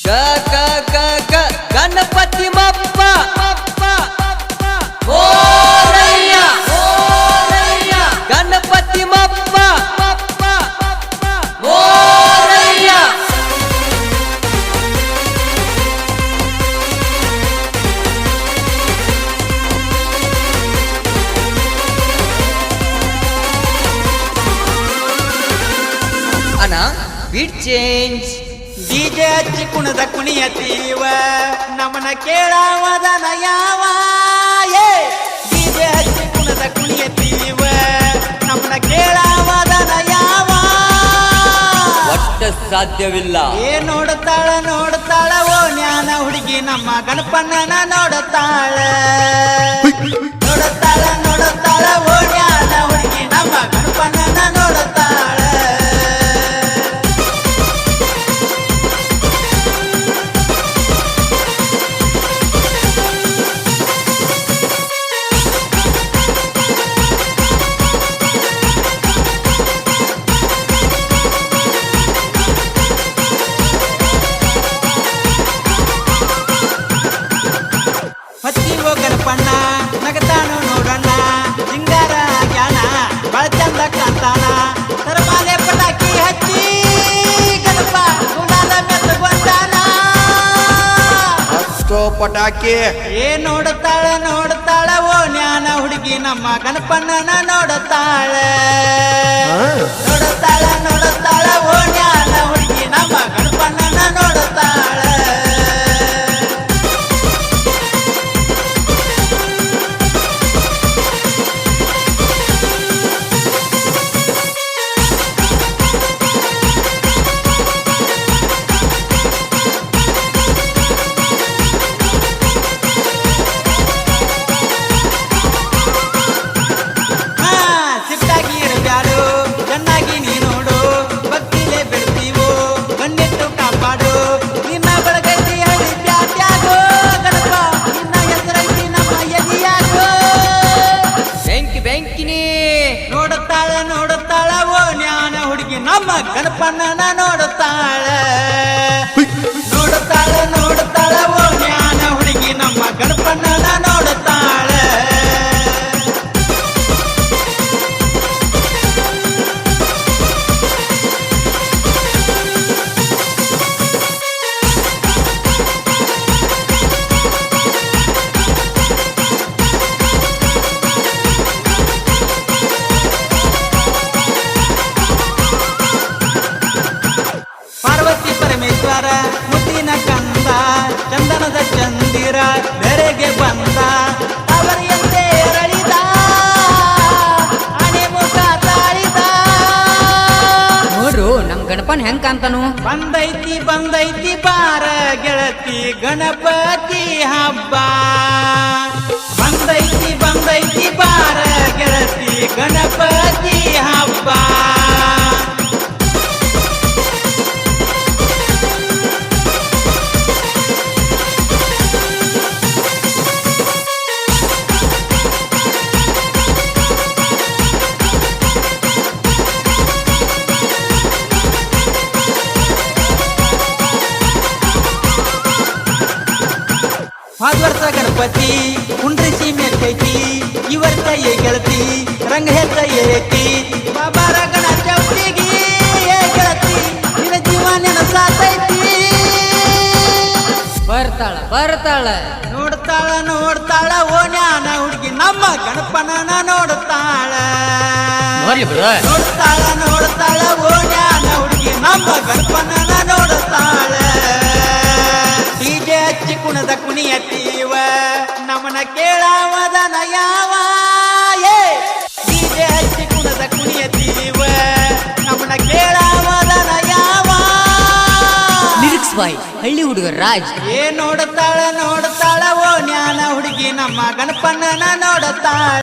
ಗ ಗ ಗ ಗ ಗಣಪತಿ ಬಪ್ಪ ಮೋರಯ್ಯ ಗಣಪತಿ ಬಪ್ಪ ಮೋರಯ್ಯ. ಅಣ್ಣ ಬೀಟ್ ಚೇಂಜ್ ಡಿಜೆ ಹಚ್ಚಿ ಕುಣದ ಕುಣಿಯತೀವ ನಮನ ಕೇಳಾವದನ ಯಾವ ಡಿಜೆ ಹಚ್ಚಿ ಕುಣದ ಕುಣಿಯತೀವ ನಮನ ಕೇಳಾವದನ ಯಾವ ಒಟ್ಟ ಸಾಧ್ಯವಿಲ್ಲ. ನೋಡುತ್ತಾಳ ಓ ಜ್ಞಾನ ಹುಡುಗಿ ನಮ್ಮ ಗಣಪಣ್ಣನ ನೋಡುತ್ತಾಳ ಓ ಜ್ಞಾನ ಹುಡುಗಿ ನಮ್ಮ ಗಣಪಣ್ಣನ ನೋಡುತ್ತಾಳ. ಹಚ್ಚಿವೋ ಗಣಪಣ್ಣ ನಗತಾನು ನೋಡಣ್ಣ ಸಿಂಗಾರ ಜ್ಞಾನ ಬಳ ಚಂದ ಕಾಂತಾನ ತರಮಾಲೆ ಪಟಾಕಿ ಹಚ್ಚಿ ಗಣಪ ಗುಲಾಲ ಮೆತ್ತಗೊಂಡಾನ. ಅಷ್ಟೋ ಪಟಾಕಿ ನೋಡುತ್ತಾಳ ಓ ಜ್ಞಾನ ಹುಡುಗಿ ನಮ್ಮ ಗಣಪಣ್ಣನ ನೋಡುತ್ತಾಳ ಓ ಜ್ಞಾನ ಹುಡುಗಿ ನಮ್ಮ ಗಣಪಣ್ಣನ ನೋಡುತ್ತಾಳ. ಸಿಟ್ಟಾಗಿ ಇರಬ್ಯಾಡು ಚೆನ್ನಾಗಿ ನೀ ನೋಡು ಭಕ್ತಿಲೇ ಬೆಳ್ತೀವೋ ಕಣ್ಣಿಟ್ಟು ಕಾಪಾಡು ನಿನ್ನ ಬೆಳಗೈತಿ ಹಳ್ಳಿ ಪ್ಯಾಟ್ಯಾಗೋ ಗಣಪ ನಿನ್ನ ಹೆಸರೈತಿ ನಮ್ಮ ಎದಿಯಾಗೋ. ಬೆಂಕಿನಿ ನೋಡುತ್ತಾಳ ಓ ಜ್ಞಾನ ಹುಡುಗಿ ನಮ್ಮ ಗಣಪಣ್ಣನ ನೋಡುತ್ತಾಳ ಓ ಜ್ಞಾನ ಹುಡುಗಿ ನಮ್ಮ ಗಣಪಣ್ಣನ ನೋಡುತ್ತಾಳ. ಪಾರ್ವತಿ ಪರಮೇಶ್ವರ ಮುತ್ತಿನ ಕಂದ ಚಂದನದ ಚಂದಿರ ಬೆರೆಗೆ ಬಂದ ಅವರಿಯಂತೆ ಅರಳಿದ ಆನೆ ಮುಖ ತಾಳಿದ. ನೋಡ್ರು ನಮ್ ಗಣಪನ್ ಹೆಂಗ್ ಕಾಂತಾನು. ಬಂದೈತಿ ಬಾರ ಗೆಳತಿ ಗಣಪತಿ ಹಬ್ಬ ಬಂದೈತಿ ಬಾರ ಗೆಳತಿ ಗಣಪತಿ ಹಬ್ಬ. ವರ್ಷ ಗಣಪತಿ ಕುಂಡ್ರಿಸಿ ಮೆಟ್ಟೈತಿ ಈ ವರ್ಷ ಗೆಳತಿ ರಂಗ ಹೆಚ್ಚ ಏತಿ ಬಾಬಾರ ಗಣ ಚೌಟಿಗಿ ಗೆಳತಿ ನಿನ್ನ ಜೀವ ನೆನಸಾತೈತಿ. ಬರ್ತಾಳ ನೋಡ್ತಾಳ ಓ ಜ್ಞಾನ ಹುಡುಗಿ ನಮ್ಮ ಗಣಪನನ ನೋಡುತ್ತಾಳ ಓ ಜ್ಞಾನ ಹುಡುಗಿ ನಮ್ಮ ಗಣಪನನ ನೋಡುತ್ತಾಳ. ಡಿಜೆ ಹಚ್ಚಿ ಕುಣದ ಕುಣಿಯತೀವ ನಮನ ಕೇಳಾವದನ ಯಾವ ಡಿಜೆ ಹಚ್ಚಿ ಕುಣದ ಕುಣಿಯತೀವ ನಮನ ಕೇಳಾವದನ ಯಾವ. ಲಿರಿಕ್ಸ್ ಬಾಯ್ ಹಳ್ಳಿ ಹುಡುಗ ರಾಜ್. ನೋಡುತ್ತಾಳ ಓ ಜ್ಞಾನ ಹುಡುಗಿ ನಮ್ಮ ಗಣಪಣ್ಣನ ನೋಡುತ್ತಾಳ.